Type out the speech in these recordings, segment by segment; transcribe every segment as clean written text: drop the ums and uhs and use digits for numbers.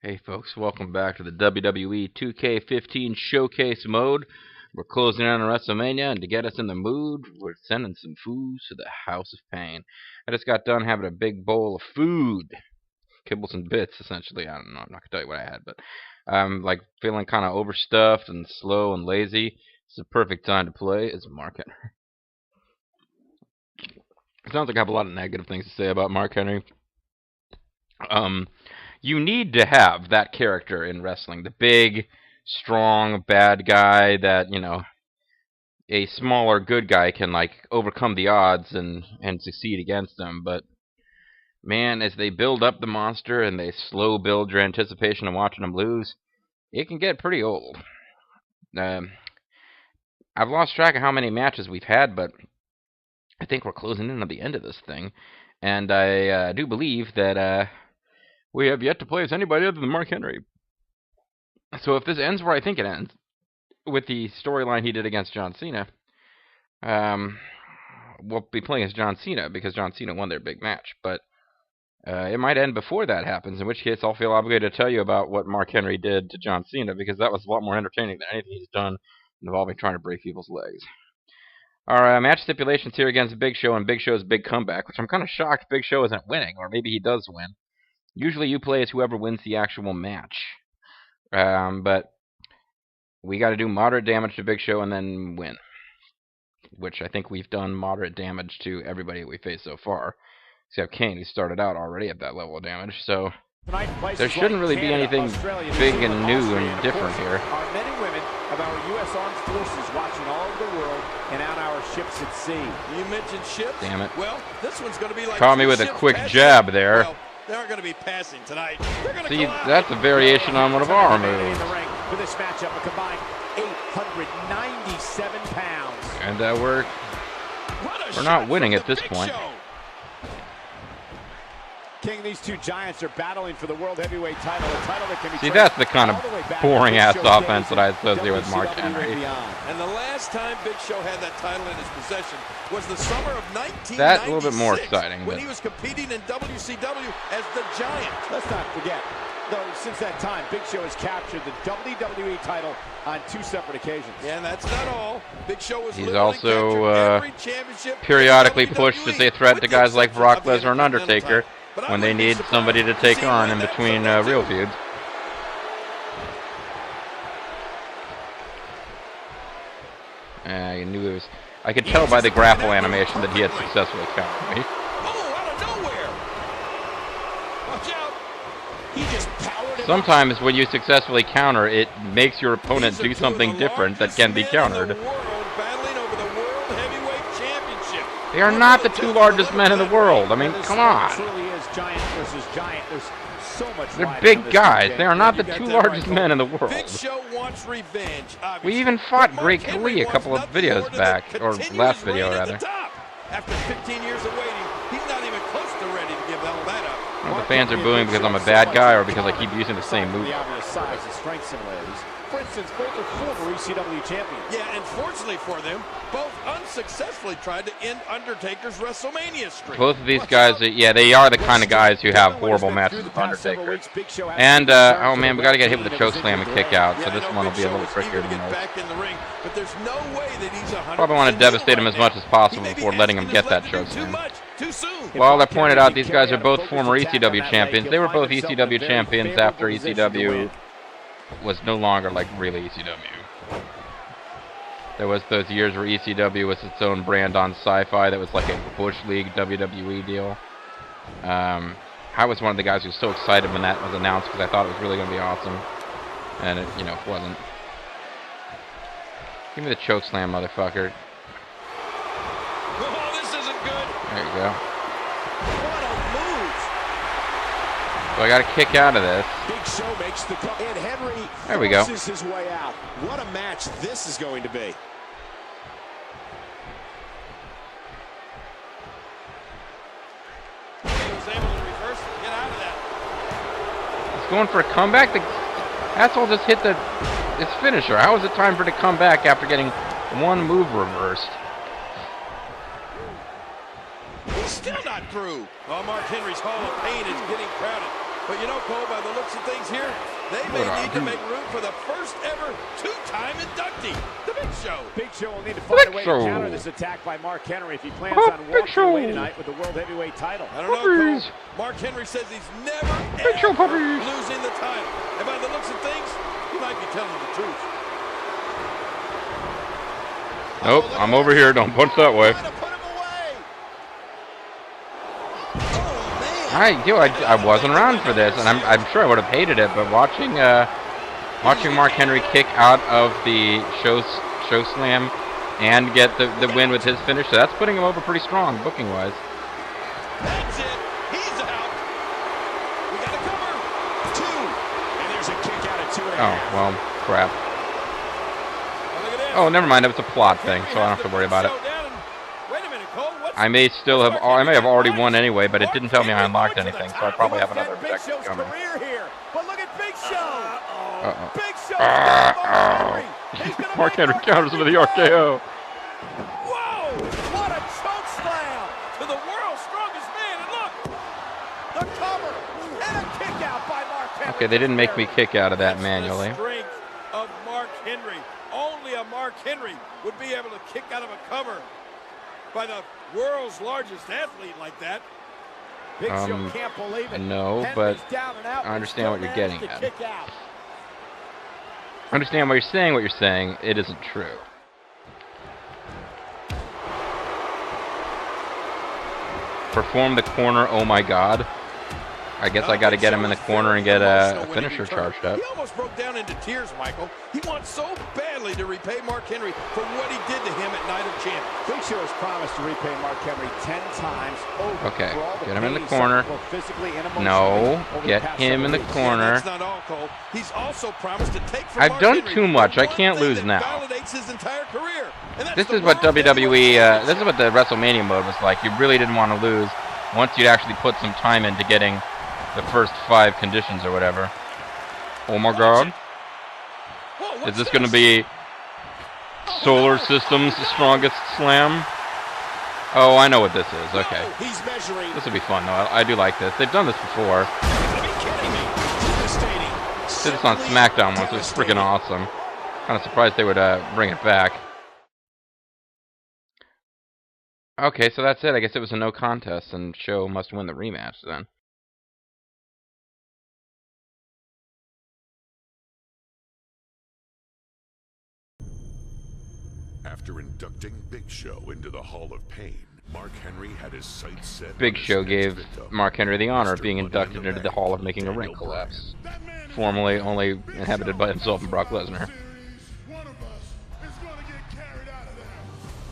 Hey folks, welcome back to the WWE2K15 showcase mode. We're closing in on Wrestlemania, and to get us in the mood, we're sending some food to the House of Pain. I just got done having a big bowl of food. Kibbles and bits, essentially. I don't know, I'm not going to tell you what I had, but I'm like feeling kind of overstuffed and slow and lazy. It's the perfect time to play as Mark Henry. It sounds like I have a lot of negative things to say about Mark Henry. You need to have that character in wrestling. The big, strong, bad guy that, a smaller good guy can, overcome the odds and succeed against them. But, man, as they build up the monster and they slow build your anticipation of watching him lose, it can get pretty old. I've lost track of how many matches we've had, but I think we're closing in on the end of this thing. And I do believe that we have yet to play as anybody other than Mark Henry. So if this ends where I think it ends, with the storyline he did against John Cena, we'll be playing as John Cena because John Cena won their big match. But it might end before that happens, in which case I'll feel obligated to tell you about what Mark Henry did to John Cena, because that was a lot more entertaining than anything he's done involving trying to break people's legs. Our match stipulations here against Big Show and Big Show's big comeback, which I'm kind of shocked Big Show isn't winning, or maybe he does win. Usually you play as whoever wins the actual match. But we got to do moderate damage to Big Show and then win. Which I think we've done moderate damage to everybody we faced so far. Except Kane, who started out already at that level of damage. So there shouldn't really be anything big and new and different here. Our men and women of our U.S. Armed Forces watching all over the world and on our ships at sea. You mentioned ships? Damn it. Well, this one's going to be like caught me with a quick jab there. Well, they aren't going to be passing tonight. See, that's a variation on one of our moves. For this matchup, a combined 897 pounds. And we're not winning at this point. King, these two giants are battling for the World Heavyweight title, a title that can be. See, that's the kind of boring-ass offense that I associate with Mark Henry. And the last time Big Show had that title in his possession was the summer of 1996. That's a little bit more exciting. When he was competing in WCW as the Giant. Let's not forget, though, since that time, Big Show has captured the WWE title on 2 separate occasions. Yeah, and that's not all. Big Show was He's also periodically pushed as a threat to guys like Brock Lesnar and Undertaker when they need somebody to take on in between real feuds. I knew it was. I could tell by the grapple animation that he had successfully countered me. Oh, out of nowhere! Watch out! He just powered him. Sometimes when you successfully counter, it makes your opponent do something different that can be countered. They are not the 2 largest men in the world. I mean, come on. Giant versus giant. There's so much. They're big guys. They are not the 2 largest men in the world. Big Show wants revenge. We even fought Great Khali a couple of videos back, or last video rather. After 15 years of waiting, he's not even close to ready to give all that up. Well, the fans are booing because I'm a bad guy or because I keep using the same move. The obvious size and strength similarities. For instance, both are former ECW champions. Yeah, and fortunately for them, both unsuccessfly tried to end Undertaker's WrestleMania streak. Both of these guys, yeah, they are the kind of guys who have horrible matches with Undertaker. And, oh man, we got to get hit with a chokeslam and kick out, so this one will be a little trickier than most. Probably want to devastate him as much as possible before letting him get that chokeslam. Well, I pointed out these guys are both former ECW champions. They were both ECW champions after ECW was no longer like really ECW. There was those years where ECW was its own brand on Sci-Fi that was like a Bush League WWE deal. I was one of the guys who was so excited when that was announced because I thought it was really going to be awesome. And it, wasn't. Give me the chokeslam, motherfucker. Oh, this isn't good. There you go. What a move. So I got to kick out of this. Big Show makes the cut, and Henry there we go. His way out. What a match this is going to be. He was able to reverse and get out of that. He's going for a comeback. The asshole just hit his finisher. How is it time for it to come back after getting one move reversed? He's still not through. Oh, Mark Henry's Hall of Pain is getting crowded. But you know, Cole, by the looks of things here, they may need to make room for the first ever two-time inductee, the Big Show. Big Show will need to find a way to counter this attack by Mark Henry if he plans on walking away tonight with the World Heavyweight title. I don't know, Cole. Mark Henry says he's never, ever losing the title. And by the looks of things, he might be telling the truth. Nope, I'm over here. Don't punch that way. I wasn't around for this, and I'm sure I would have hated it. But watching Mark Henry kick out of the show slam and get the win with his finish, so that's putting him over pretty strong booking wise. That's it. He's out. We got to cover 2, and there's a kick out at 2.5. Oh well, crap. Oh, never mind. It was a plot thing, so I don't have to worry about it. I may have already won anyway, but it didn't tell me I unlocked anything, so I probably have another objective coming. Mark Henry counters into the RKO. Whoa! What a choke slam to the world's strongest man, and look, the cover and a kick out by Mark Henry. Okay, they didn't make me kick out of that manually. The strength of Mark Henry. Only a Mark Henry would be able to kick out of a cover by the world's largest athlete like that. Big Show can't believe it. No, but I understand what you're getting at. I understand why you're saying what you're saying. It isn't true. Perform the corner, oh my god. I guess I got to get him in the corner and get a finisher charged up. He almost broke down into tears, Michael. He wants so badly to repay Mark Henry for what he did to him at Night of Champions. Big Show has promised to repay Mark Henry 10 times over. Okay, get him in the corner. No, get him in the corner. That's not all, Cole. He's also promised to take from I've done too much. I can't lose now. His entire career. This is what WWE, this is what the WrestleMania mode was like. You really didn't want to lose once you'd actually put some time into getting the first 5 conditions or whatever. Oh my god. Is this going to be Solar System's strongest slam? Oh, I know what this is. Okay. This will be fun, though. I do like this. They've done this before. Did this on SmackDown once. It was freaking awesome. Kind of surprised they would bring it back. Okay, so that's it. I guess it was a no contest, and Show must win the rematch then. After inducting Big Show into the Hall of Pain, Mark Henry had his sights set. Big Show gave Mark Henry the honor of being inducted into the Hall of Making a Ring Collapse, formerly only inhabited by himself and Brock Lesnar. One of us is going to get carried out of there.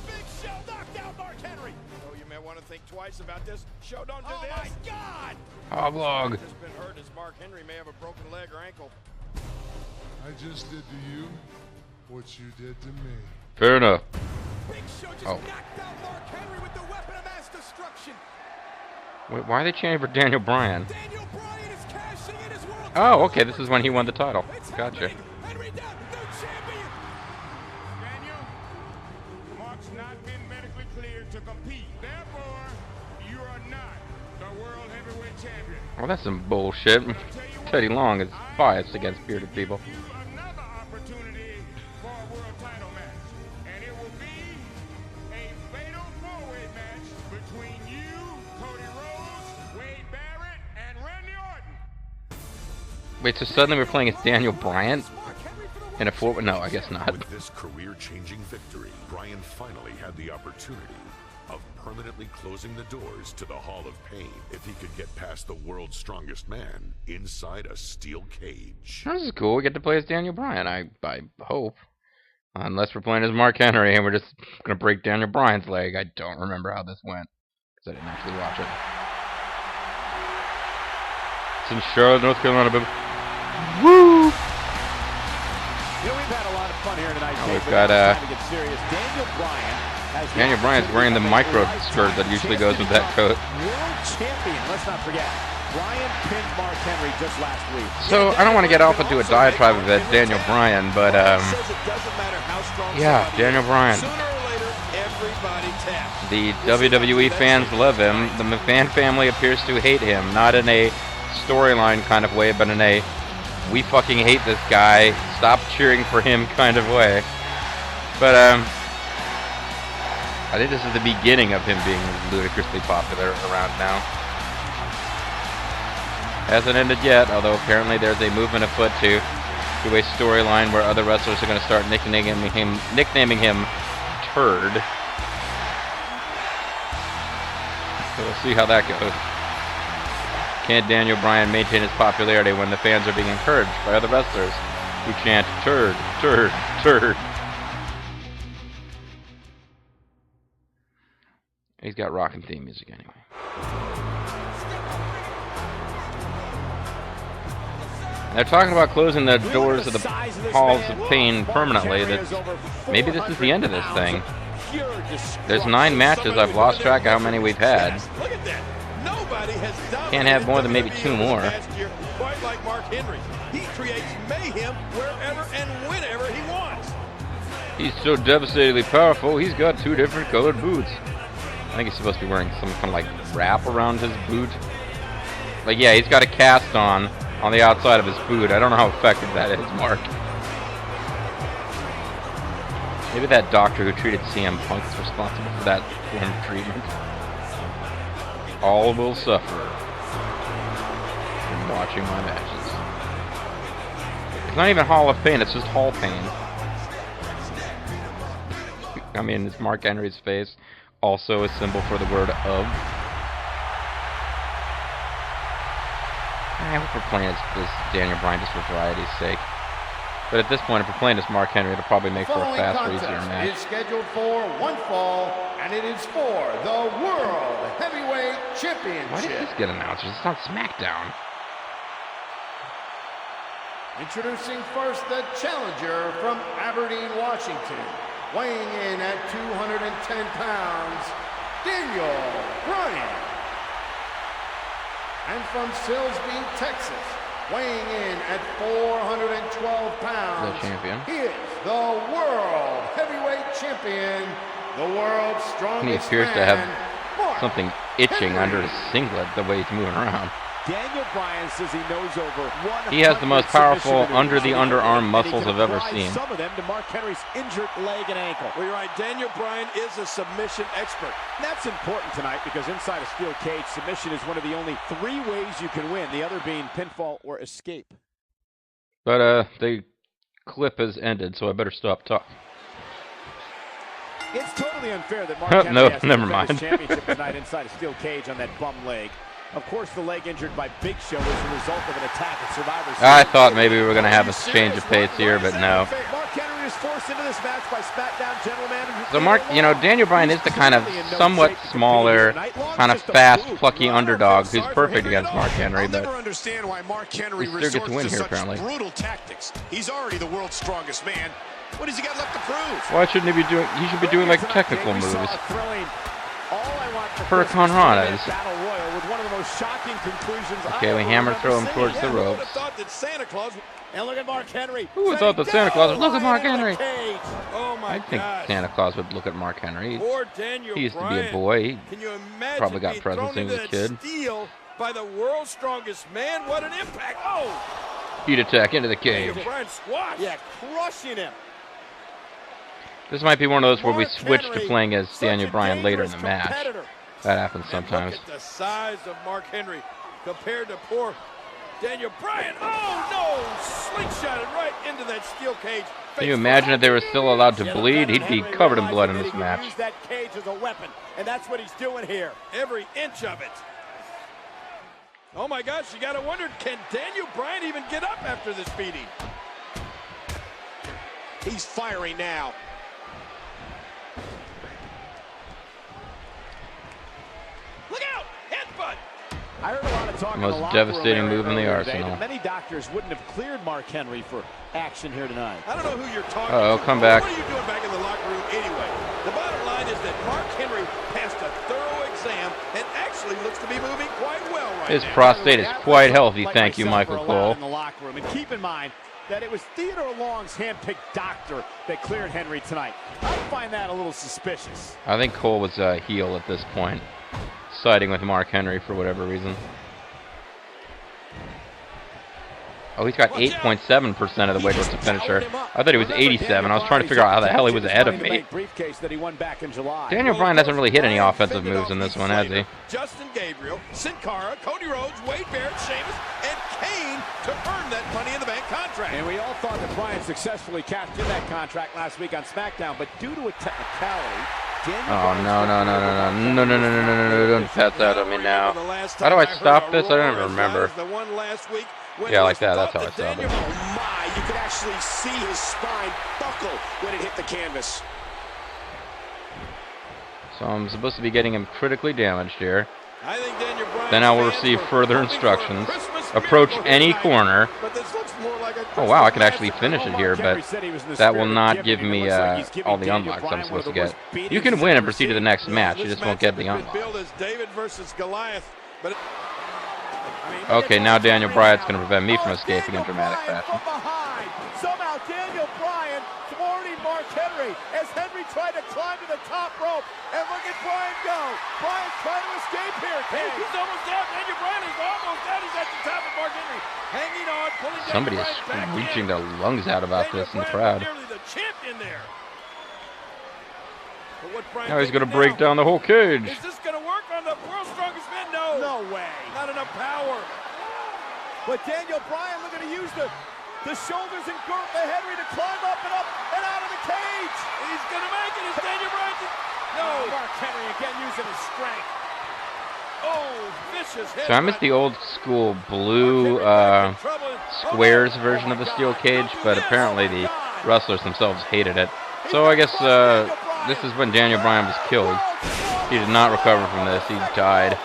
Big Show knocked out Mark Henry. Oh, you may want to think twice about this. Show, don't do this. Oh my God! Oblong. Has been hurt as Mark Henry may have a broken leg or ankle. I just did to you what you did to me. Fair enough. Big Show just knocked out Mark Henry with the weapon of mass destruction. Wait, why are they chanting for Daniel Bryan? Daniel Bryan is cashing in his world. Oh, okay, this is when he won the title. Gotcha. Henry down, new champion. Daniel, Mark's not been medically cleared to compete. Therefore, you are not the World Heavyweight Champion. Well, that's some bullshit. Teddy Long is biased against bearded people. Another opportunity for a world title match, and it will be a fatal four-way match between you, Cody Rhodes, Wade Barrett, and Randy Orton. Wait, so suddenly we're playing as Daniel Bryan in a four? No, I guess not. With this career-changing victory, Bryan finally had the opportunity of permanently closing the doors to the Hall of Pain if he could get past the world's strongest man inside a steel cage. This is cool. We get to play as Daniel Bryan. I hope. Unless we're playing as Mark Henry and we're just going to break Daniel Bryan's leg. I don't remember how this went because I didn't actually watch it. It's in Charlotte, North Carolina, baby. Woo! You know, we've had a lot of fun here tonight. We've got time to get serious. Daniel Bryan's wearing the micro skirt that usually goes with that coat. World champion. Let's not forget, Bryan pinned Mark Henry just last week. So I don't want to get off into a diatribe of it, Daniel Bryan, but yeah, Daniel Bryan. The WWE fans love him. The fan family appears to hate him, not in a storyline kind of way, but in a we fucking hate this guy, stop cheering for him kind of way. But I think this is the beginning of him being ludicrously popular around now. Hasn't ended yet, although apparently there's a movement afoot to a storyline where other wrestlers are going to start nicknaming him Turd. So we'll see how that goes. Can Daniel Bryan maintain his popularity when the fans are being encouraged by other wrestlers who chant Turd, Turd, Turd? He's got rockin' theme music anyway. And they're talking about closing the doors of the Halls of Pain permanently. That maybe this is the end of this thing. There's 9 matches. I've lost track of how many we've had. Can't have more than maybe 2 more. Quite like Mark Henry, he creates mayhem wherever and whenever he wants. He's so devastatingly powerful. He's got 2 different colored boots. I think he's supposed to be wearing some kind of like wrap around his boot. Like, yeah, he's got a cast on the outside of his boot. I don't know how effective that is, Mark. Maybe that doctor who treated CM Punk is responsible for that form of treatment. All will suffer from watching my matches. It's not even Hall of Pain, it's just Hall Pain. I mean, it's Mark Henry's face. Also a symbol for the word of. I hope we're playing as Daniel Bryan just for variety's sake. But at this point, if we're playing as Mark Henry, it'll probably make for a faster, easier match. It is scheduled for 1 fall, and it is for the World Heavyweight Championship. Why did this get announced? It's on SmackDown. Introducing first the challenger from Aberdeen, Washington, weighing in at 210 pounds, Daniel Bryan. And from Silsbee, Texas, weighing in at 412 pounds, the champion. He is the World Heavyweight Champion, the world's strongest man. He appears to have something itching under his singlet the way he's moving around. Daniel Bryan says he knows over 100. He has the most powerful under-the-underarm muscles I've ever seen. Some of them to Mark Henry's injured leg and ankle. Well, you're right. Daniel Bryan is a submission expert. And that's important tonight because inside a steel cage, submission is one of the only 3 ways you can win, the other being pinfall or escape. But the clip has ended, so I better stop talking. It's totally unfair that Mark Henry has to never defend mind. his championship tonight inside a steel cage on that bum leg. Of course, the leg injured by Big Show is the result of an attack at Survivor Series. I thought maybe we were going to have a change of pace here, but no. Mark Henry is forced into this match by SmackDown General Manager. So Mark, you know, Daniel Bryan is the kind of somewhat smaller, kind of fast, plucky underdog who's perfect against Mark Henry, but understand why Mark Henry he still gets to win here, apparently. brutal tactics. He's already the world's strongest man. What has he got left to prove? Why shouldn't he be doing? He should be doing like technical moves. Hurricane Rana's. Okay, we hammer throw him towards the ropes. And look at Mark Henry. Who would have thought that Santa Claus would look at Mark Henry? Oh my I think God. Santa Claus would look at Mark Henry. Poor Daniel He used to be Bryan. a boy. Can you imagine Probably got being presents thrown when he into was a that kid. steel by the world's strongest man? What an impact! Oh, Heat attack into the cage. Daniel Bryan squash. Yeah, crushing him. This might be one of those where we switch to playing as Daniel Bryan later in the match. That happens sometimes. Look at the size of Mark Henry compared to poor Daniel Bryan. Oh no! Slingshotted right into that steel cage. Can you imagine if they were still allowed to bleed? He'd be covered in blood in this match. Use that cage as a weapon, and that's what he's doing here. Every inch of it. Oh my gosh, you gotta wonder, can Daniel Bryan even get up after this beating? He's firing now. Look out! Headbutt! I heard a lot of talk. Most in the locker devastating room move in the earlier today arsenal. that many doctors wouldn't have cleared Mark Henry for action here tonight. I don't know who you're talking Uh-oh, to. come back. What are you doing back in the locker room anyway? The bottom line is that Mark Henry passed a thorough exam and actually looks to be moving quite well right His now. prostate is quite healthy, thank you, myself Michael were allowed Cole. in the locker room. And keep in mind that it was Theodore Long's hand-picked doctor that cleared Henry tonight. I find that a little suspicious. I think Cole was a heel at this point, siding with Mark Henry for whatever reason. Oh, he's got 8.7% of the way towards the finisher. I thought he was 87. I was trying to figure out how the hell he was ahead of me. Daniel Bryan hasn't really hit any offensive moves in this one, has he? Justin Gabriel, Sin Cara, Cody Rhodes, Wade Barrett, Sheamus, and Kane to earn that Money in the Bank contract. And we all thought that Bryan successfully cashed in that contract last week on SmackDown, but due to a technicality, oh, no, don't pass that on me now. How do I stop this? I don't even remember. Yeah, like that. That's how I stop it. Oh my, you could actually see his spine buckle when it hit the canvas. So I'm supposed to be getting him critically damaged here. I think Then I will receive further instructions. Approach any corner. Oh wow, I can actually finish it here, but that will not give me all the unlocks I'm supposed to get. You can win and proceed to the next match, you just won't get the unlocks. Okay, now Daniel Bryan's going to prevent me from escaping in dramatic fashion. Somehow Daniel Bryan thwarting Mark Henry as Henry tried to climb to the top rope. And look at Bryan go. Bryan's trying to escape here. He's almost down. Daniel Bryan is almost down. He's at the top of Mark Henry. Hanging on, pulling down. Somebody is reaching their lungs out about this in the crowd. Nearly the champion there. Now he's going to break down the whole cage. Is this going to work on the world's strongest man? No. No way. Not enough power. But Daniel Bryan looking to use the shoulders and girth of Henry to climb up and out of the cage. He's going to make it. Is Daniel Bryan? No. Mark Henry again using his strength. Oh, vicious head. So I missed the old school blue squares version of the steel cage, but apparently the wrestlers themselves hated it. So I guess this is when Daniel Bryan was killed. He did not recover from this. He died.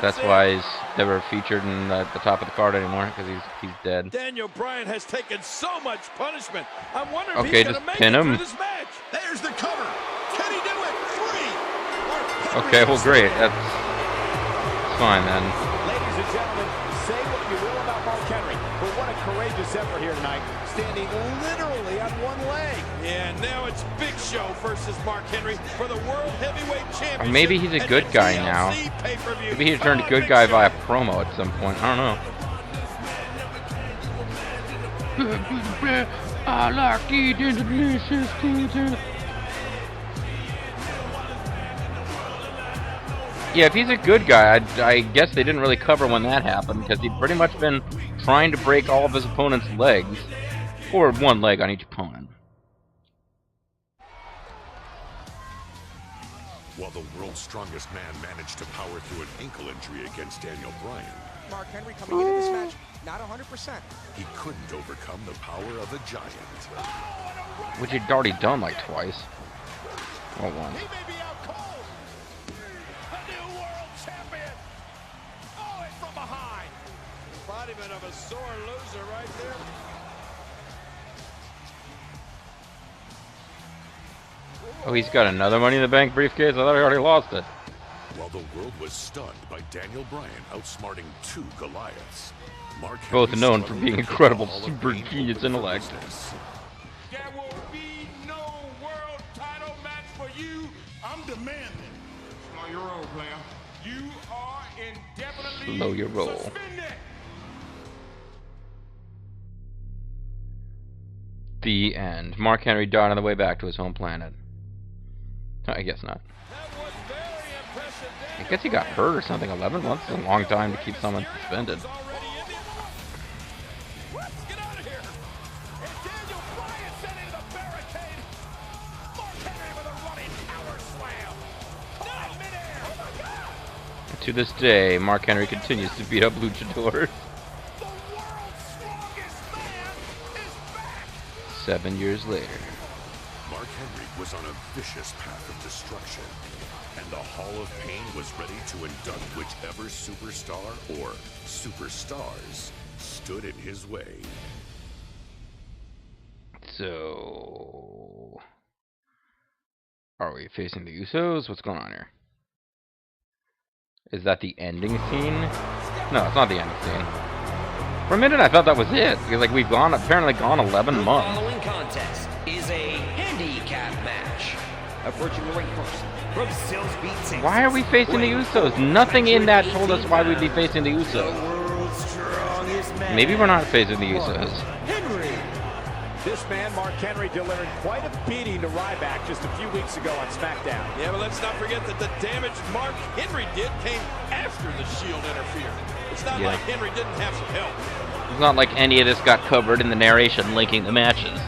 That's why he's never featured in the top of the card anymore, because he's dead. Daniel Bryan has taken so much punishment. I'm wondering okay, if he's just make pin it him. through this match. There's the cover. Can he do it? 3. Okay, well, great. That's fine then. Ladies and gentlemen, say what you will about Mark Henry, but what a courageous effort here tonight, standing literally on one leg. Yeah, now it's Big Show versus Mark Henry for the World Heavyweight Championship. Or maybe he's a good guy now. Maybe he turned a good guy via promo at some point. I don't know. I like eating delicious things. Yeah, if he's a good guy, I guess they didn't really cover when that happened, because he'd pretty much been trying to break all of his opponent's legs, or one leg on each opponent. While the world's strongest man managed to power through an ankle injury against Daniel Bryan, Mark Henry coming into this match, not 100%. he couldn't overcome the power of a giant. Which he'd already done like twice. Or once. He may be out cold. A new world champion. Oh, and from behind. Embodiment of a sore loser right there. Oh, he's got another Money in the Bank briefcase? I thought he already lost it. While the world was stunned by Daniel Bryan outsmarting 2 Goliaths, Mark Both Henry known for struggled being with the incredible Hall of super Fame genius over intellect. business. There will be no world title match for you. I'm demanding. Slow your roll, player. You are indefinitely Slow your roll. suspended. The end. Mark Henry died on the way back to his home planet. I guess not. I guess he got hurt or something. 11 months is a long time to keep someone suspended. To this day, Mark Henry continues to beat up luchadors. 7 years later. Mark Henry was on a vicious path of destruction, and the Hall of Pain was ready to induct whichever superstar or superstars stood in his way. So, are we facing the Usos? What's going on here? Is that the ending scene? No, it's not the ending scene. For a minute, I thought that was it, because like we've apparently gone 11 months. The following contest is a handicap match. Approaching the ring first from Silsbee Texas. Why are we facing the Usos? Nothing in that told us why we'd be facing the The Usos. world's strongest man. Maybe we're not phasing the Usos. Henry. This man, Mark Henry, delivered quite a beating to Ryback just a few weeks ago on SmackDown. Yeah, but let's not forget that the damage Mark Henry did came after the Shield interfered. It's not like Henry didn't have some help. It's not like any of this got covered in the narration linking the matches.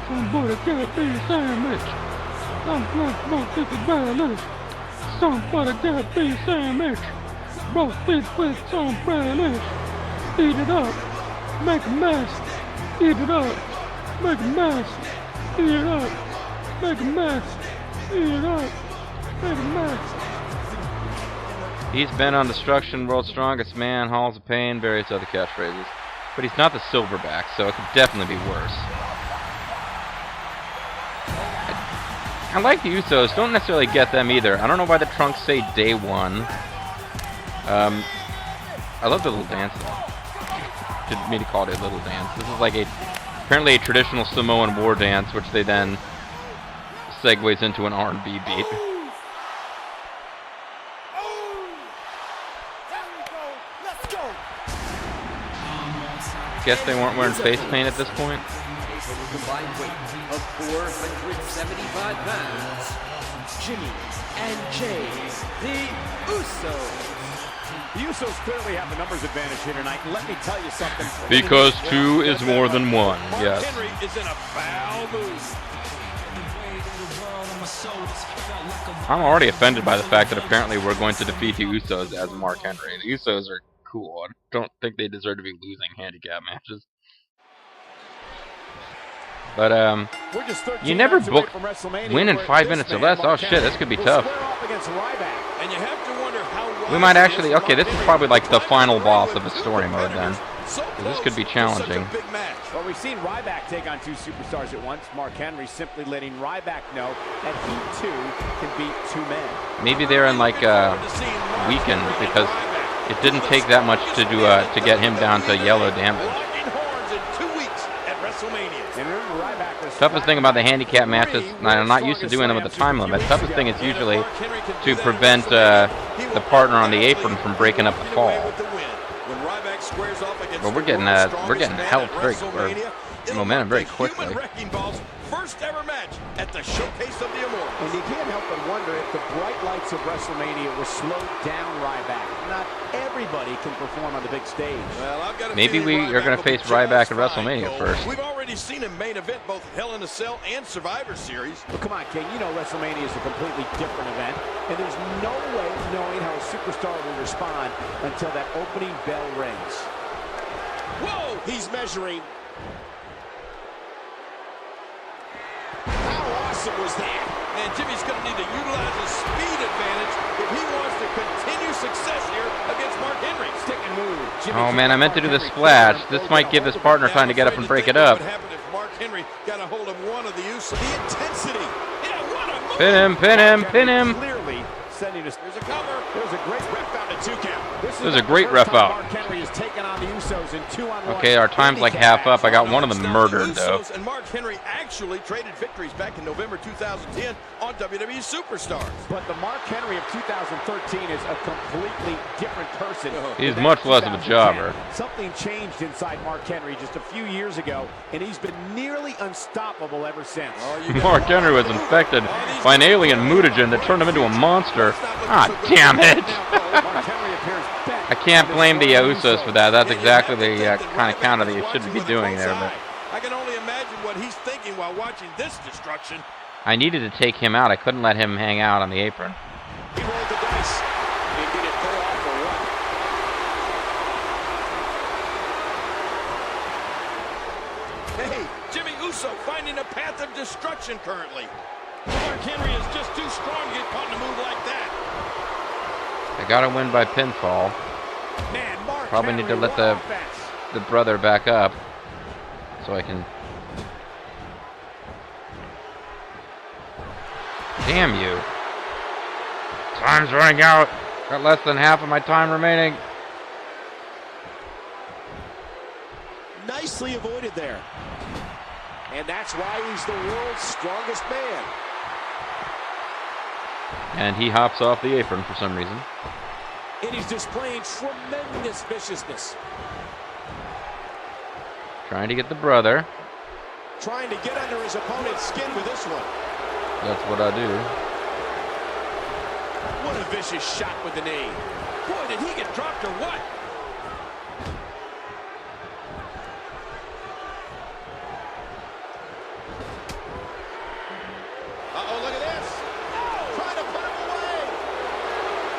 Somebody got me a sandwich. Somebody got me a sandwich. Roast beef with some relish. Eat it up. Make a mess. Eat it up. Make a mess. Eat it up. Make a mess. Eat it up. Make a mess. He's been on Destruction, World's Strongest Man, Halls of Pain, various other catchphrases. But he's not the Silverback, so it could definitely be worse. I like the Usos. Don't necessarily get them either. I don't know why the trunks say day one. I love the little dance though. Didn't mean to call it a little dance. This is like apparently a traditional Samoan war dance, which they then segues into an R&B beat. Guess they weren't wearing face paint at this point. Combined weight of 475 pounds, Jimmy and Jay, the Usos. The Usos clearly have the numbers advantage here tonight. And let me tell you something. Because two is more than one. Yes. Henry is in a foul move. I'm already offended by the fact that apparently we're going to defeat the Usos as Mark Henry. The Usos are cool. I don't think they deserve to be losing handicap matches. But you never book win in 5 minutes or less. Oh shit, this could be tough. We might actually, okay, this is probably like the final boss of the story mode then. This could be challenging. Well, we've seen Ryback take on two superstars at once. Mark Henry simply letting Ryback know that he too can beat two men. Maybe they're in like a weekend because it didn't take that much to do to get him down to yellow damage. Toughest thing about the handicap matches, and I'm not used to doing them with the time limit. Toughest thing is usually to prevent the partner on the apron from breaking up the fall. But we're getting help momentum very quickly. First ever match at the Showcase of the Immortals. And you can't help but wonder if the bright lights of Wrestlemania will slow down Ryback. Not everybody can perform on the big stage. Well, I've got maybe we are going to face Ryback at WrestleMania first. We've already seen him main event both Hell in a Cell and Survivor Series. Well, come on, King. You know WrestleMania is a completely different event, and there's no way of knowing how a superstar will respond until that opening bell rings. Whoa! He's measuring. Was that? And Jimmy's going to need to utilize his speed advantage if he wants to continue success here against Mark Henry. Stick and move. Oh man, I meant to do the splash. This might give his partner time to get up and break it up. What happened if Mark Henry got a hold of one of the Usos? The intensity. Yeah, what a move. Pin him, pin him, pin him. Clearly sending us. There's a cover. There's a great ref out to 2 count. There's a great ref out. Mark Henry is taking on the Usos in 2-on-1. Okay, our time's like half up. I got one of them murdered though. Usos and Mark Henry actually traded victories back in November 2010 on WWE Superstars. But the Mark Henry of 2013 is a completely different person. He's much less of a jobber. Something changed inside Mark Henry just a few years ago, and he's been nearly unstoppable ever since. Mark Henry was infected by an alien mutagen that turned him into a monster. Ah, damn it! I can't blame the Usos for that. That's exactly the kind of counter that you shouldn't be doing there. But I can only imagine what he's thinking while watching this destruction. I needed to take him out. I couldn't let him hang out on the apron. He rolled the dice. He did it pull off or what? Hey, Jimmy Uso finding a path of destruction currently. Mark Henry is just too strong to get caught in a move like that. I gotta win by pinfall. Man, Mark probably Henry, need to let the brother back up so I can. Damn you! Time's running out. Got less than half of my time remaining. Nicely avoided there. And that's why he's the world's strongest man. And he hops off the apron for some reason. and he's displaying tremendous viciousness. Trying to get the brother. Trying to get under his opponent's skin with this one. That's what I do. What a vicious shot with the knee. Boy, did he get dropped or what? Uh-oh, look at this. Trying to put him away.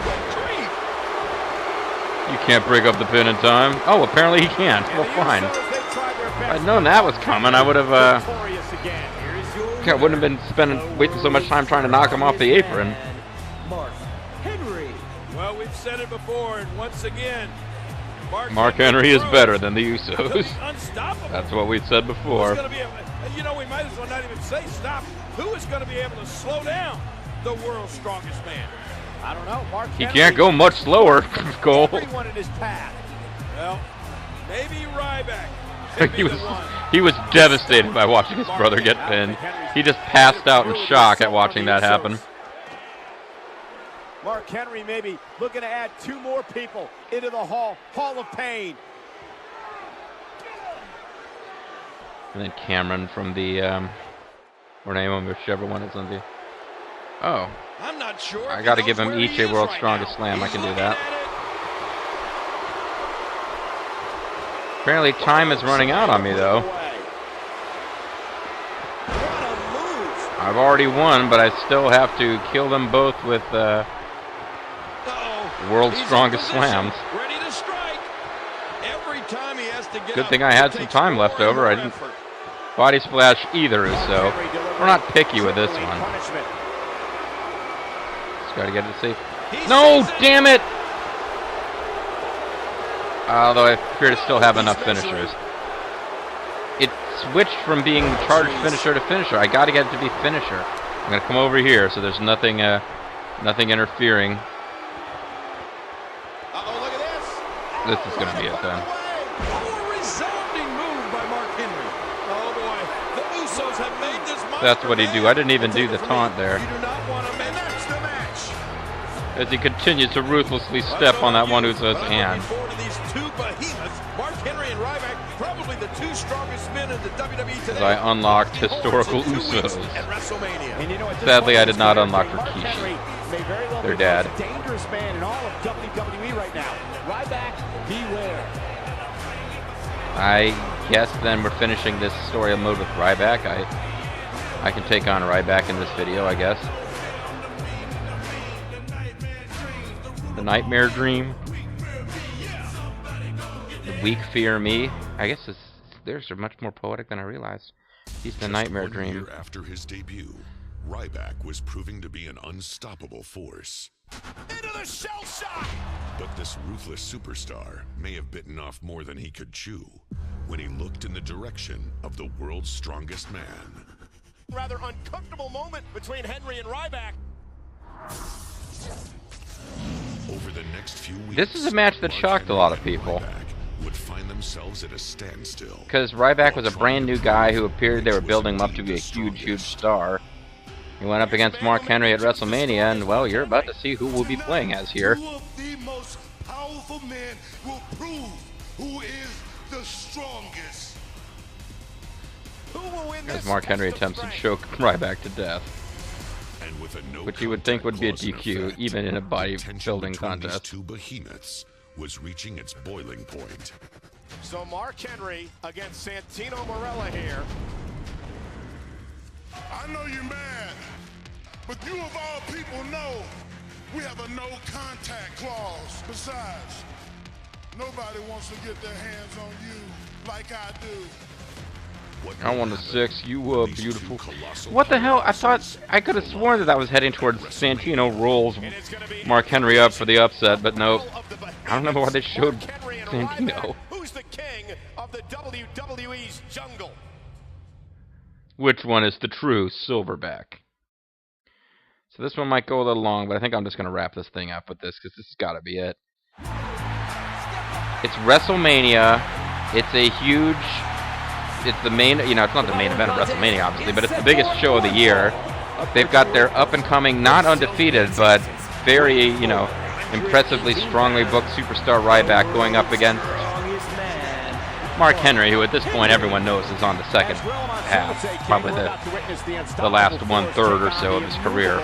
Good grief. You can't break up the pin in time. Oh, apparently he can't. Well, fine. If I'd known that was coming, I would have, I wouldn't have been wasting so much time trying to knock him off the apron. Well, we've said it before, and once again, Mark Henry is better than the Usos. Unstoppable. That's what we said before. You know, we might as well not even say stop. Who is going to be able to slow down the world's strongest man? I don't know. Mark He Henry, can't go much slower, Cole. everyone in his path. Well, maybe Ryback. He was devastated by watching his brother get pinned. He just passed out in shock at watching that happen. Mark Henry maybe looking to add 2 more people into the Hall of Pain. And then Cameron from the, or name whichever one is on the. Oh. I'm not sure. I got to give him each a World's Strongest Slam. I can do that. Apparently time is running out on me, though. I've already won, but I still have to kill them both with World's Strongest Slams. Ready to strike. Every time he has to get Good thing I had some time left over. I didn't body splash either, so we're not picky with this one. Just got to get it safe. No, damn it! Although I appear to still have enough finishers. It switched from being charged finisher to finisher. I got to get it to be finisher. I'm going to come over here so there's nothing nothing interfering. This is going to be it then. a resounding move by Mark Henry. Oh boy, the Usos have made this. That's what he do. I didn't even do the taunt there. You do not want to match the match. As he continues to ruthlessly step on that one Uso's hand. These 2 behemoths, Mark Henry and Ryback, probably the 2 strongest men in the WWE today. As I unlocked historical Usos. At WrestleMania. And you know, Sadly, I did not unlock Rikishi. Their dad. Dangerous man in all of WWE right now. Ryback, beware. I guess then we're finishing this story mode with Ryback. I can take on Ryback in this video, I guess. The Nightmare Dream. The Weak Fear Me. I guess theirs are much more poetic than I realized. He's the Nightmare Dream. 1 year after his debut, Ryback was proving to be an unstoppable force. Into the shell shock! But this ruthless superstar may have bitten off more than he could chew when he looked in the direction of the world's strongest man. Rather uncomfortable moment between Henry and Ryback. Over the next few weeks, This is a match that shocked a lot of people. Ryback would find themselves at a standstill. Because Ryback was a brand new guy who appeared they were building him up to be a huge star. He went up against Mark Henry at WrestleMania, and well, you're about to see who we'll be playing as here. Who of the most powerful men will prove who is the strongest? Who will win As this? Mark Henry attempts to choke Ryback to death. And with a no Which you would think would be a contact clause in DQ, effect, even in a body tension building between contest. These 2 behemoths was reaching its boiling point. So Mark Henry against Santino Marella here. I know you're mad, but you of all people know we have a no contact clause. Besides, nobody wants to get their hands on you like I do. I want a 6, you were beautiful. What the hell? I thought, I could have sworn that I was heading towards Santino rolls Mark Henry up for the upset, but nope. I don't know why they showed Santino. Who's the king of the WWE's jungle? Which one is the true Silverback? So this one might go a little long, but I think I'm just going to wrap this thing up with this, because this has got to be it. It's WrestleMania. It's a huge... It's the main, you know, it's not the main event of WrestleMania, obviously, but it's the biggest show of the year. They've got their up-and-coming, not undefeated, but very, you know, impressively strongly booked superstar Ryback going up against Mark Henry, who at this point everyone knows is on the second half, probably the last 1/3 or so of his career.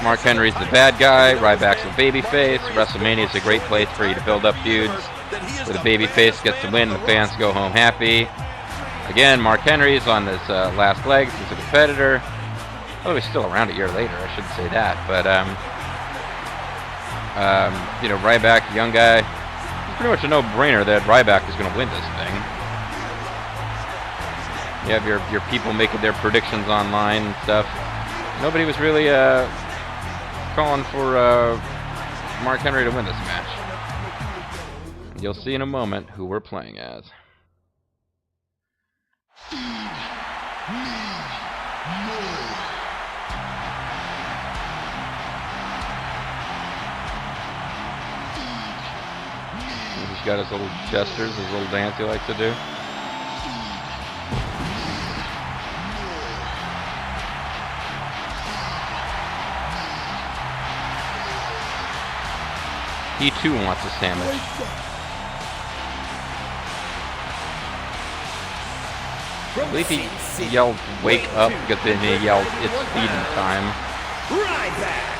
Mark Henry's the bad guy, Ryback's the babyface. WrestleMania is a great place for you to build up feuds, where the babyface gets to win and the fans go home happy. Again, Mark Henry's on this last leg as a competitor. Oh, he's still around a year later, I shouldn't say that, but you know, Ryback, young guy, it's pretty much a no-brainer that Ryback is going to win this thing. You have your people making their predictions online and stuff. Nobody was really calling for Mark Henry to win this match. You'll see in a moment who we're playing as. He's got his little gestures, his little dance he likes to do. He too wants a sandwich. I believe he yelled, "Wake up," because then he yelled, "It's feeding time." Ryback.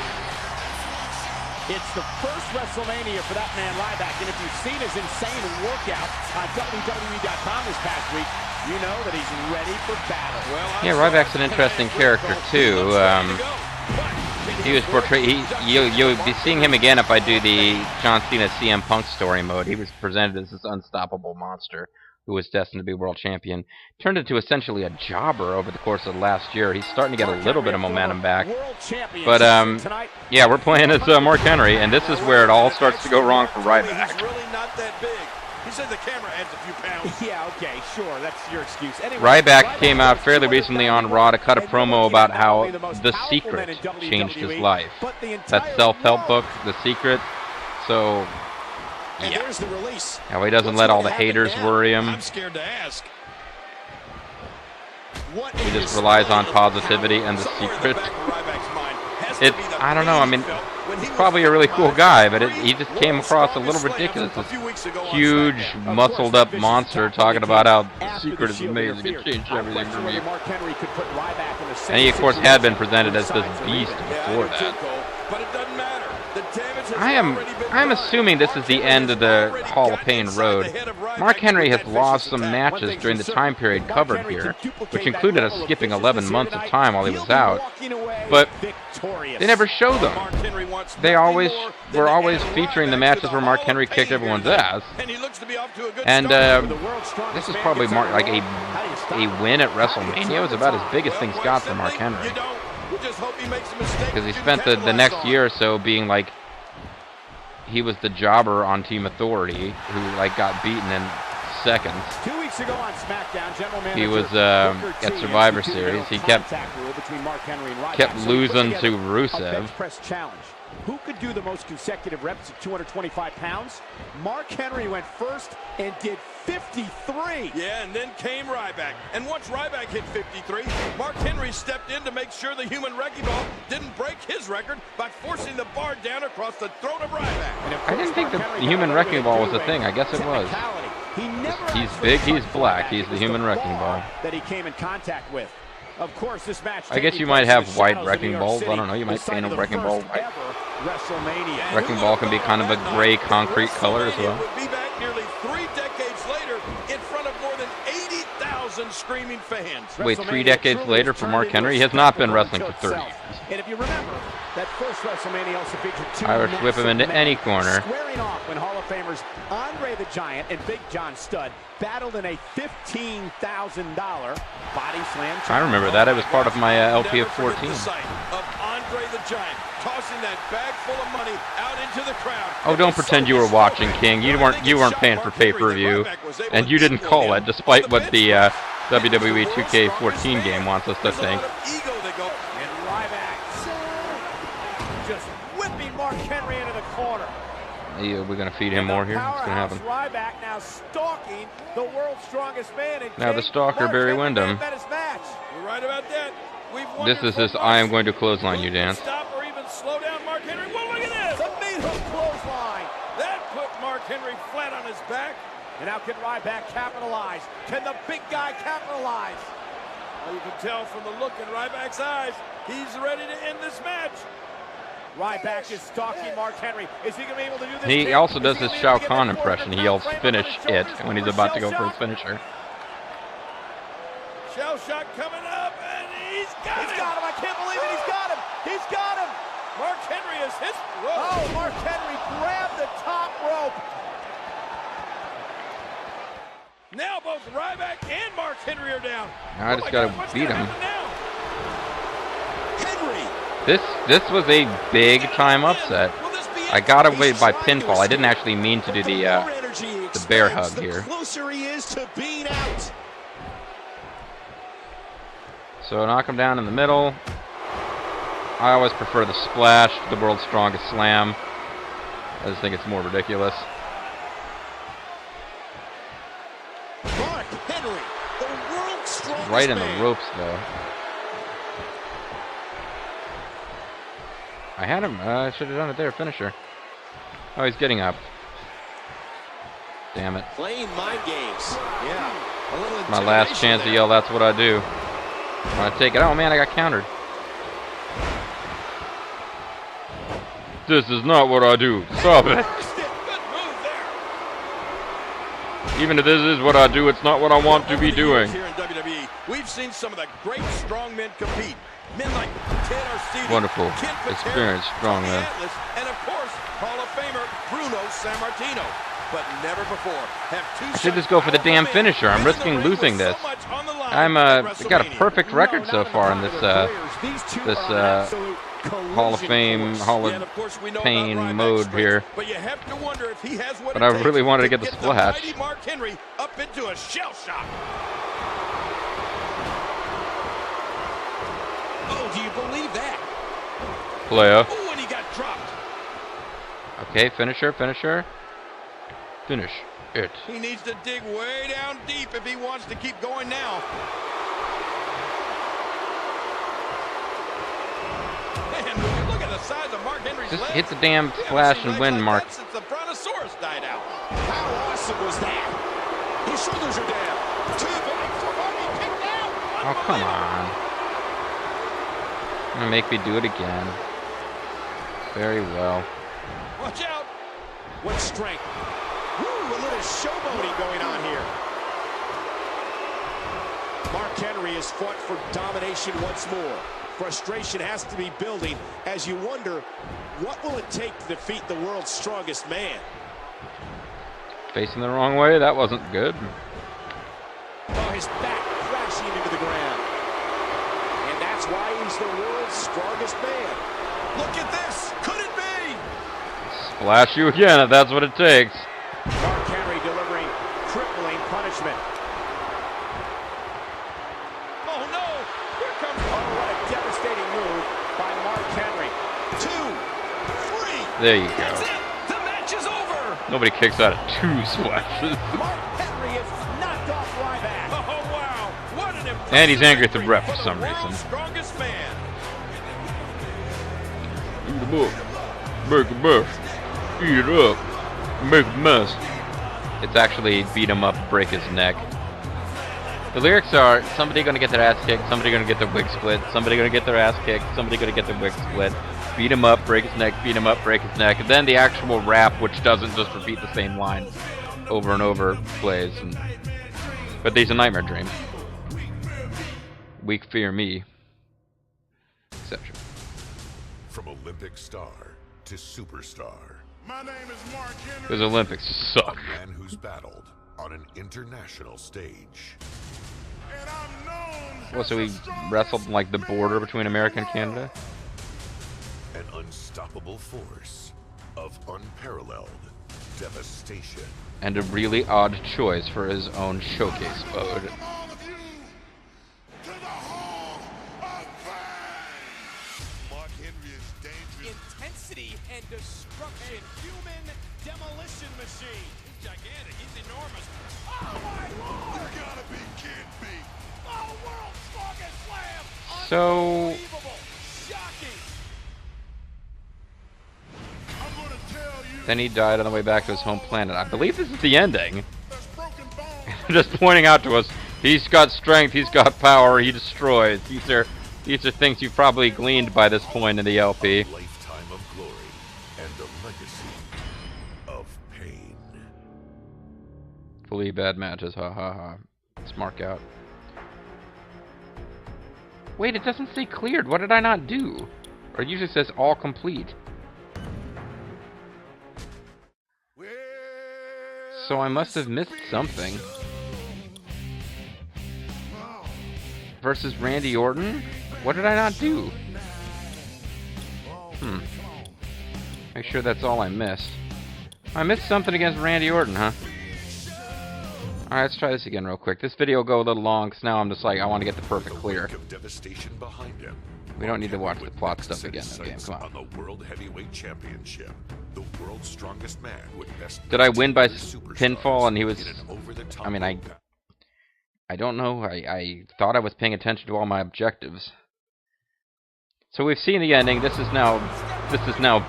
It's the first WrestleMania for that man Ryback, and if you've seen his insane workout on WWE.com this past week, you know that he's ready for battle. Yeah, Ryback's an interesting character too. He was portrayed. You'll be seeing him again if I do the John Cena CM Punk story mode. He was presented as this unstoppable monster who was destined to be world champion. Turned into essentially a jobber over the course of the last year. He's starting to get a little bit of momentum back. But yeah, we're playing as Mark Henry, and this is where it all starts to go wrong for Ryback. He's really not that big. He said the camera adds a few pounds. Yeah, okay, sure, that's your excuse. Anyway, Ryback came out fairly recently on Raw to cut a promo about how The Secret changed his life. That self-help book, The Secret. So, yeah. How he doesn't let all the haters worry him. I'm scared to ask. He just relies on positivity and The Secret. I don't know, I mean, he's probably a really cool guy, but he just came across a little ridiculous. This huge, muscled-up monster talking about how The Secret is amazing, it changed everything for me. And he, of course, had been presented as this beast before that. I'm assuming this is the end of the Hall of Pain road. Mark Henry has lost some matches during the time period covered here, which included us skipping 11 months of time while he was out. But they never show them. They were always featuring the matches where Mark Henry kicked everyone's ass. And this is probably like a win at WrestleMania. It was about as big as things got for Mark Henry. Because he spent the next year or so being like, he was the jobber on Team Authority who like got beaten in seconds. 2 weeks ago on SmackDown, General Manager he was at Survivor Series. He kept losing to Rusev. Press challenge. Who could do the most consecutive reps at 225 pounds? Mark Henry went first and did 53. Yeah, and then came Ryback. And once Ryback hit 53, Mark Henry stepped in to make sure the human wrecking ball didn't break his record by forcing the bar down across the throat of Ryback. I didn't think the human wrecking ball was a thing. I guess it was. He's big, he's black, he's the human wrecking ball. That he came in contact with. Of course, this match. I guess you might have white wrecking balls. I don't know. You might paint a wrecking ball white. Wrecking ball can be kind of a gray concrete color as well. Would be back nearly 3 decades later in front of more than 80,000 screaming fans. Wait, 3 decades later for Mark Henry? He has not been wrestling for 30 years. And if you remember, that first WrestleMania also featured 2 Irish whip him into any corner. Squaring off when Hall of Famers Andre the Giant and Big John Studd battled in a $15,000 body slam. I remember that. It was part of my LP of 14. The sight of Andre the Giant tossing that bag full of money out into the crowd. Oh, don't pretend you were watching, King. You weren't paying for pay-per-view, and you didn't call it, despite what the WWE2K15 game wants us to think. And Ryback just whipping Mark Henry into the corner. Yeah, we're gonna feed him more here. What's gonna happen? Ryback now stalking the world's strongest man. Now the stalker, Barry Windham. You're right about that. This is his I am going to clothesline you dance. Stop or even slow down Mark Henry. Well, look at this. The meat hook clothesline. That put Mark Henry flat on his back. And now can Ryback capitalize? Can the big guy capitalize? Well, you can tell from the look in Ryback's eyes, he's ready to end this match. Ryback is stalking Mark Henry. Is he going to be able to do this? He also does his Shao Kahn impression. He yells, "Finish it," when he's about to go for his finisher. Shell shot coming up, and he's got him. He's got him. I can't believe it. He's got him. He's got him. Mark Henry is his. Whoa. Oh, Mark Henry grabbed the top rope. Now both Ryback and Mark Henry are down. I just gotta beat him. Henry. This was a big time upset. I got away by pinfall. I didn't actually mean to do the bear hug here. Closer he is to being out. So knock him down in the middle. I always prefer the splash to the world's strongest slam. I just think it's more ridiculous. Mark Henry, the world's strongest Right in the man. ropes, though. I had him. I should have done it there. Finisher. Oh, he's getting up. Damn it. Playing mind games. Yeah. A little My last chance to yell, "That's what I do." When I take it. Oh, man, I got countered. This is not what I do. Stop it. Even if this is what I do, it's not what I want to be doing. Here in WWE, we've seen some of the great strong men compete. Men like Ted Arcidi, Wonderful, Ken Patera, experienced strong man. Atlas, and of course, Hall of Famer Bruno Sammartino. But never before have two. I should just go for the damn finisher. I'm risking losing this. I'm got a perfect record so far in this Hall of Fame, Hall of Pain mode here. But you have to wonder if he has what But it I takes really wanted to get get the splash. mighty Mark Henry up into a shell shock. Oh, do you believe that? Player. Oh, and he got dropped. Okay, finisher. Finish it. He needs to dig way down deep if he wants to keep going now. Man, when you look at the size of Mark Henry's Just legs, hit the damn we haven't splash seen and legs win, like Mark. that since the Brontosaurus died out. How awesome was that? His shoulders are down. Kicked out. Oh, come on. You're gonna make me do it again. Very well. Watch out. What strength. Woo, a little showboating going on here. Mark Henry has fought for domination once more. Frustration has to be building as you wonder, what will it take to defeat the world's strongest man? Facing the wrong way, that wasn't good. Oh, his back crashing into the ground. And that's why he's the world's strongest man. Look at this. Could it be? Splash you again if that's what it takes. Mark Henry delivering crippling punishment. Oh, no. Here comes. Oh, what a devastating move by Mark Henry. 2, 3. There you That's go. it. The match is over. Nobody kicks out of 2 splashes. Mark Henry is knocked off Ryback. Oh, wow. What an impressive And he's angry at the victory ref for some the reason. world's strongest man. Eat him up. Make a mess. Eat it up. Make a mess. It's actually beat him up, break his neck. The lyrics are, somebody gonna get their ass kicked, somebody gonna get their wig split, somebody gonna get their ass kicked, somebody gonna get their wig split, beat him up, break his neck, beat him up, break his neck, and then the actual rap, which doesn't just repeat the same lines over and over, plays. But there's a nightmare dream. Weak fear me. Etc. From Olympic star to superstar, My name is Mark Henry. Because Olympics suck. a man who's battled on an international stage. And I'm known Well, so he as the strongest wrestled like the border man between America and Canada? An unstoppable force of unparalleled devastation. And a really odd choice for his own showcase mode. Welcome all of you to the Hall of Fame. Mark Henry is dangerous. Intensity and destruction. Human demolition machine. He's gigantic. He's enormous. Oh my Lord! You gotta be kidding me. So then he died on the way back to his home planet. I believe this is the ending. Just pointing out to us, he's got strength, he's got power, he destroys. These are things you've probably gleaned by this point in the LP. A lifetime of glory and a legacy of pain. Fully bad matches, ha ha ha. Let's mark out. Wait, it doesn't say cleared. What did I not do? Or it usually says all complete. So I must have missed something. Versus Randy Orton? What did I not do? Make sure that's all I missed. I missed something against Randy Orton, huh? Alright, let's try this again real quick. This video will go a little long, because now I'm just like, I want to get the perfect clear. We don't need to watch the plot stuff again in the game, come on. The World Heavyweight Championship, the world's strongest man would best. Did I win by pinfall and he was... I mean, I don't know. I thought I was paying attention to all my objectives. So we've seen the ending. This is now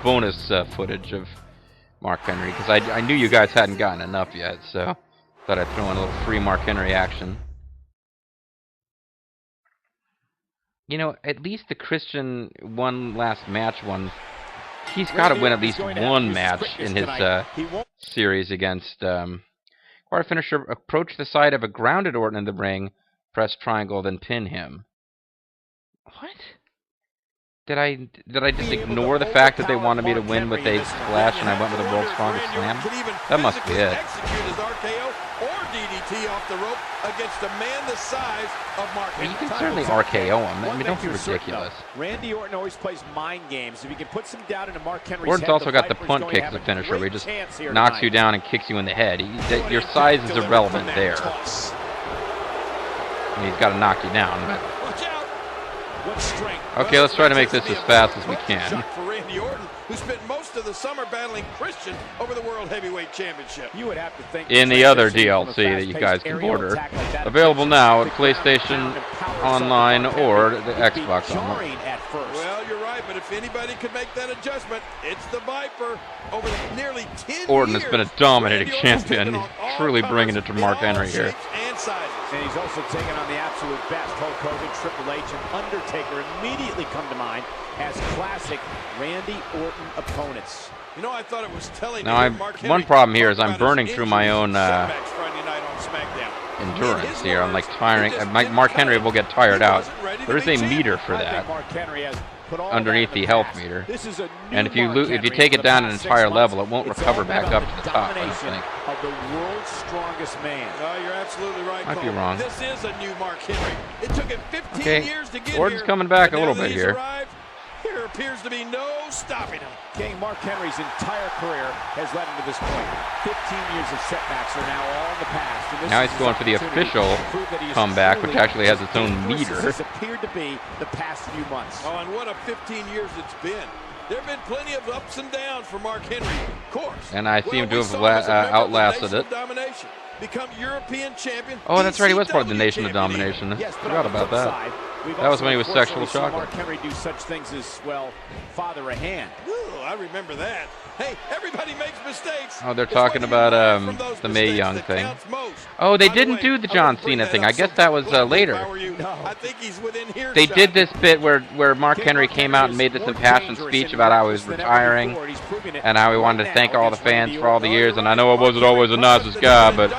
bonus footage of Mark Henry, because I knew you guys hadn't gotten enough yet, so thought I'd throw in a little free Mark Henry action. You know, at least the Christian one last match one, he's got to win at least one match in his series against quarter finisher. Approach the side of a grounded Orton in the ring, press triangle, then pin him. What? Did I just ignore the fact that they wanted me to win with a splash and I went with a world's strongest slam? That must be it. Well, you can certainly RKO him. I mean, don't be ridiculous. Randy Orton always plays mind games. If you can put some doubt into Mark Henry's Orton's also got the punt kick as a finisher, where he just knocks you down and kicks you in the head. Your size is irrelevant there. I mean, he's got to knock you down. Okay, let's try to make this as fast as we can. For Randy Orton, who spent most of the summer battling Christian over the World Heavyweight Championship. You would have to think in the other DLC that you guys can order. Available now at PlayStation Online or the Xbox Online. Well, you're right, but if anybody could make that adjustment, it's the Viper. Over nearly 10 Orton years, has been a dominating champion. He's truly bringing it to Mark Henry here. And he's also taken on the absolute best. Hulk Hogan, Triple H, and Undertaker immediately come to mind as classic Randy Orton opponents. You know, I thought it was telling. Now, one problem here is I'm burning through my own endurance here. I'm like tiring. Mark Henry will get tired out. There is a meter for that underneath the health meter, and if you take it down an entire level, it won't recover back up to the top. I don't think. Of the world's strongest man. No, you're absolutely right. Might be wrong. This is a new Mark Henry. It took him 15 years to get Orton's here. coming back a little bit here. There appears to be no stopping him. King Mark Henry's entire career has led him to this point. 15 years of setbacks are now all in the past. Now he's going for the official comeback, which actually has its own meter. This appeared to be the past few months. Oh, and what a 15 years it's been. There have been plenty of ups and downs for Mark Henry, of course. And I seem to have outlasted it. Domination. Become European champion. Oh, that's right. He was part of the Nation of Domination. Yes, forgot about that. That was when he was sexual chocolate. Mark Henry do such things as, well, father a hand. Ooh, I remember that. Hey, everybody makes mistakes. Oh, they're talking about the Mae Young thing. Oh, they didn't do the John Cena thing. I guess that was later. They did this bit where Mark Henry came out and made this impassioned speech about how he was retiring and how he wanted to thank all the fans for all the years. And I know I wasn't always the nicest guy, but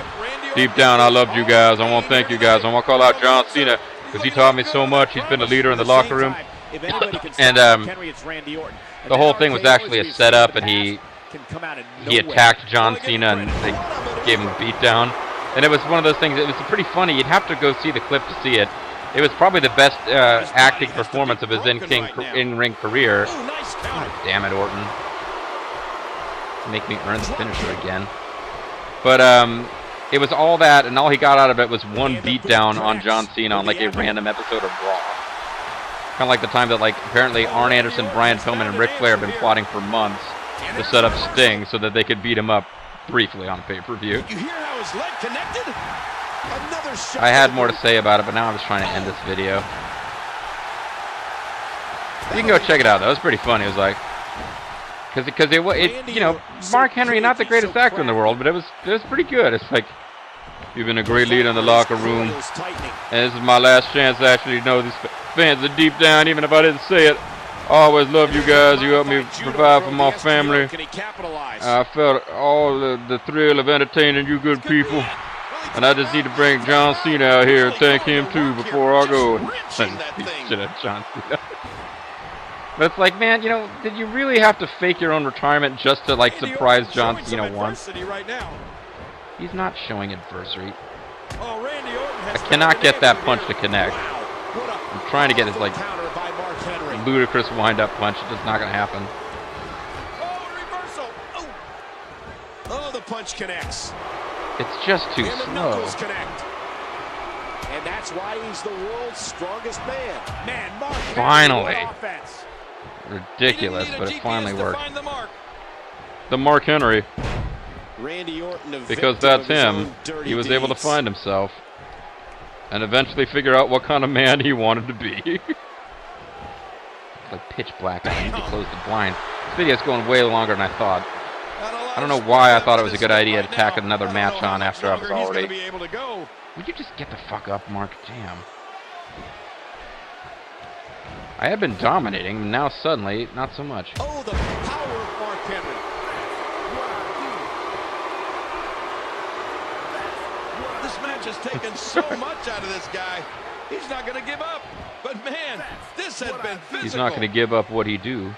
deep down I loved you guys. I want to thank you guys. I want to call out John Cena because he taught me so much. He's been a leader in the locker room. And the whole thing was actually a setup, and he attacked John Cena and they gave him a beatdown. And it was one of those things. It was pretty funny. You'd have to go see the clip to see it. It was probably the best acting performance of his in-ring career. Oh, damn it, Orton! Make me earn the finisher again. But it was all that, and all he got out of it was one beatdown on John Cena on like a random episode of Raw. Kind of like the time that apparently Arn Anderson, Brian Pillman, and Ric Flair have been plotting for months to set up Sting so that they could beat him up briefly on pay-per-view. You hear how his leg connected? I had more to say about it, but now I'm just trying to end this video. You can go check it out, though. It was pretty funny. It was like, because it you know, Mark Henry, not the greatest actor in the world, but it was pretty good. It's like, you've been a great leader in the locker room, and this is my last chance to actually know these fans are deep down, even if I didn't say it. I always love you guys. You help me provide for my family. I felt all the thrill of entertaining you good people. And I just need to bring John Cena out here and thank him too before I go. Shit at John Cena. But it's like, man, you know, did you really have to fake your own retirement just to like surprise John Cena once? He's not showing adversity. I cannot get that punch to connect. I'm trying to get his like ludicrous wind-up punch. It's just not going to happen. Oh, the punch connects. It's just too slow. And that's why he's the world's strongest man. Man, Mark finally. Ridiculous, but it finally worked. The Mark Henry. Randy Orton, because that's him. He was able to find himself and eventually figure out what kind of man he wanted to be. It's like pitch black. I need to close the blind. This video's going way longer than I thought. I don't know why I thought it was a good idea to tack another match on after I was already... Would you just get the fuck up, Mark? Damn. I had been dominating, and now suddenly, not so much. Oh, the power of Mark Henry. This match has taken so much out of this guy. He's not going to give up. But man, this has been physical. He's not going to give up what he do.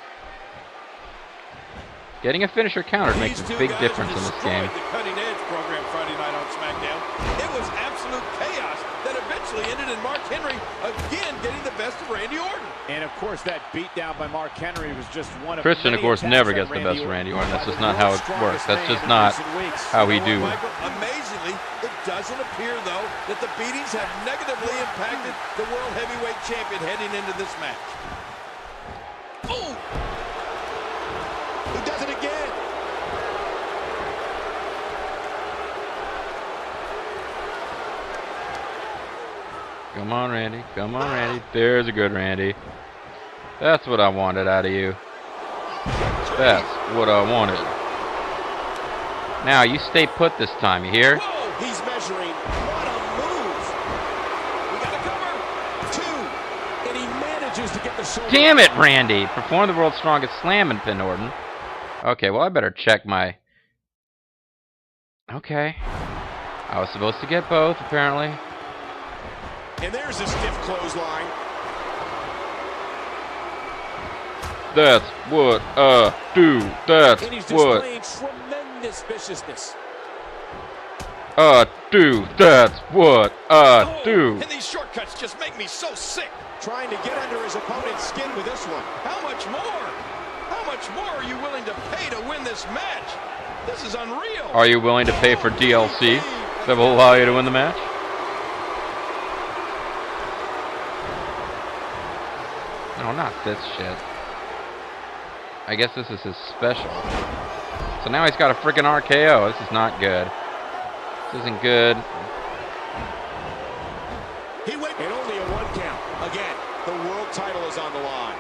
Getting a finisher counter makes a big difference in this game. The Cutting Edge program Friday night on SmackDown. It was absolute chaos that eventually ended in Mark Henry again getting the best of Randy Orton. And of course, that beatdown by Mark Henry was just one of Christian, of course, never gets the best of Randy Orton. That's just not how it works. That's just not how he do. Michael, amazingly, it doesn't appear though that the beatings have negatively impacted the World Heavyweight Champion heading into this match. Oh! He does it again. Come on, Randy. Come on, Randy. There's a good Randy. That's what I wanted out of you. That's what I wanted. Now, you stay put this time, you hear? Whoa, he's measuring. What a move. We got to cover. 2. And he manages to get the shoulder. Damn it, Randy. Perform the world's strongest slam and pin Orton. Okay, well, I better check my... Okay. I was supposed to get both, apparently. And there's a stiff clothesline. That's what I do. That's and he's what tremendous viciousness. I do. That's what I do. And these shortcuts just make me so sick. Trying to get under his opponent's skin with this one. How much more? How much more are you willing to pay to win this match? This is unreal. Are you willing to pay for DLC that will allow you to win the match? No, not this shit. I guess this is his special. So now he's got a freaking RKO. This is not good. This isn't good. He went and only a 1 count. Again, the world title is on the line.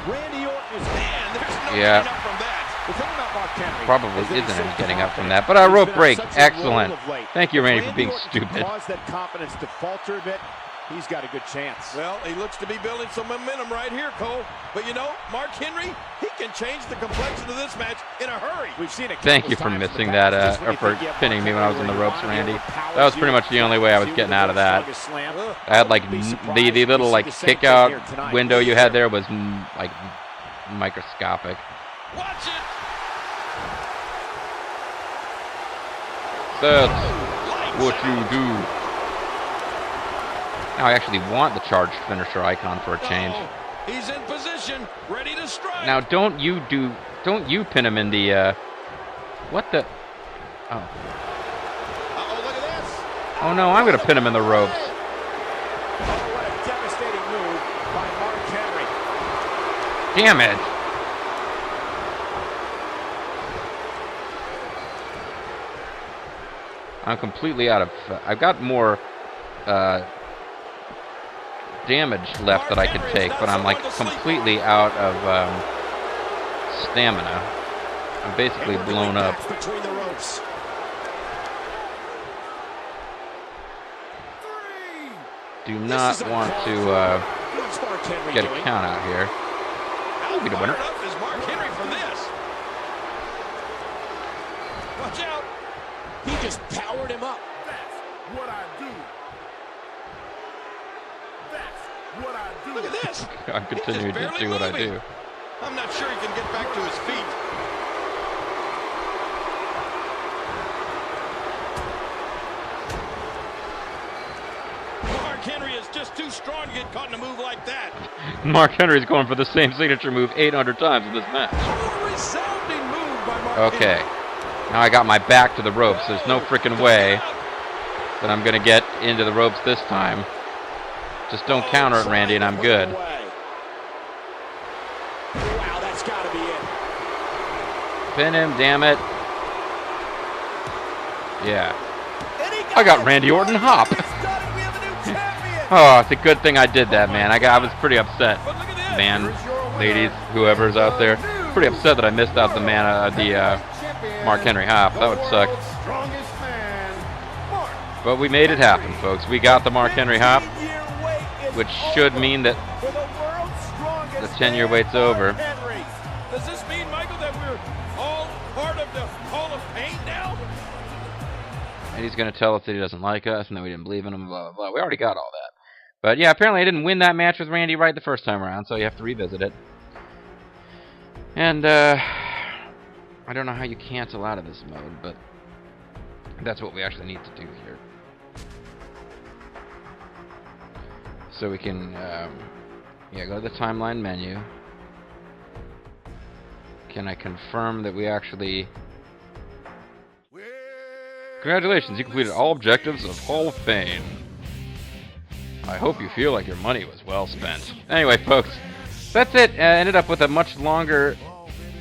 Randy Orton is there's no getting up from that. The thing about Mark Henry probably isn't any getting up from that, but a rope break. Excellent. Thank you, Randy, for being stupid. Cause that confidence to falter a bit. He's got a good chance. Well, he looks to be building some momentum right here, Cole. But you know, Mark Henry, he can change the complexion of this match in a hurry. We've seen it. Thank you for missing that, or for pinning me when I was in the ropes, Randy. That was pretty much the only way I was getting out of that. I had like the little like kick out window you had there was like microscopic. Watch it. That's what you do. Now I actually want the charged finisher icon for a change. He's in position, ready to strike. Now don't you pin him in the what the oh. Look at this. Oh no, I'm gonna pin him in the ropes. Oh, what a devastating move by Mark Henry. Damn it. I'm completely out of... I've got more damage left that I could take, but I'm like completely out of stamina. I'm basically blown up. Between the ropes. Do not want to get a count out here. How fired up is Mark Henry for this? Watch out. He just powered him up. That's what I do. That's what I do. Look at this. I'm continuing to do what I do. I'm not sure he can get back to his feet. Mark Henry is just too strong to get caught in a move like that. Mark Henry's going for the same signature move 800 times in this match. A resounding move by Mark Okay. Henry. Now I got my back to the ropes. There's no freaking way that I'm going to get into the ropes this time. Just don't counter it, Randy, and I'm good. Wow, that's got to be it. Pin him, damn it. Yeah. I got Randy Orton hop. Oh, it's a good thing I did that, man. I was pretty upset. Man, ladies, whoever's out there. Pretty upset that I missed out the Mark Henry hop. That would suck. But we made it happen, folks. We got the Mark Henry hop, which should mean that the 10-year wait's over. Does this mean, Michael, that we're all part of the Hall of Pain now? And he's going to tell us that he doesn't like us and that we didn't believe in him, blah, blah, blah. We already got all that. But yeah, apparently I didn't win that match with Randy right the first time around, so you have to revisit it. And, I don't know how you cancel out of this mode, but that's what we actually need to do here. So we can, go to the timeline menu. Can I confirm that we actually... Congratulations, you completed all objectives of Hall of Fame. I hope you feel like your money was well spent. Anyway, folks, that's it. Ended up with a much longer,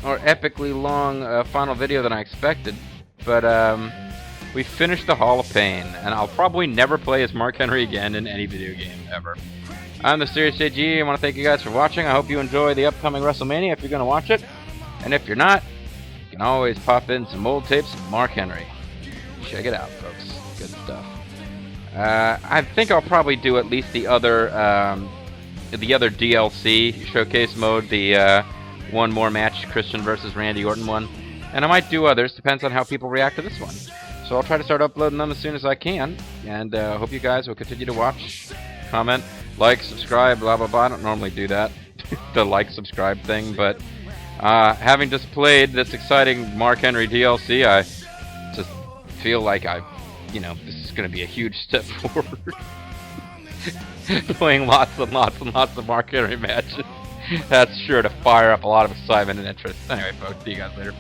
or epically long final video than I expected. But we finished the Hall of Pain, and I'll probably never play as Mark Henry again in any video game ever. I'm the Serious JG. I want to thank you guys for watching. I hope you enjoy the upcoming WrestleMania if you're going to watch it. And if you're not, you can always pop in some old tapes of Mark Henry. Check it out, folks. Good stuff. I think I'll probably do at least the other DLC showcase mode, the one more match, Christian versus Randy Orton one. And I might do others, depends on how people react to this one. So I'll try to start uploading them as soon as I can. And hope you guys will continue to watch, comment, like, subscribe, blah, blah, blah. I don't normally do that, the like, subscribe thing. But having just played this exciting Mark Henry DLC, I just feel like this is going to be a huge step forward. Playing lots and lots and lots of Mark Henry matches. That's sure to fire up a lot of excitement and interest. Anyway, folks, see you guys later.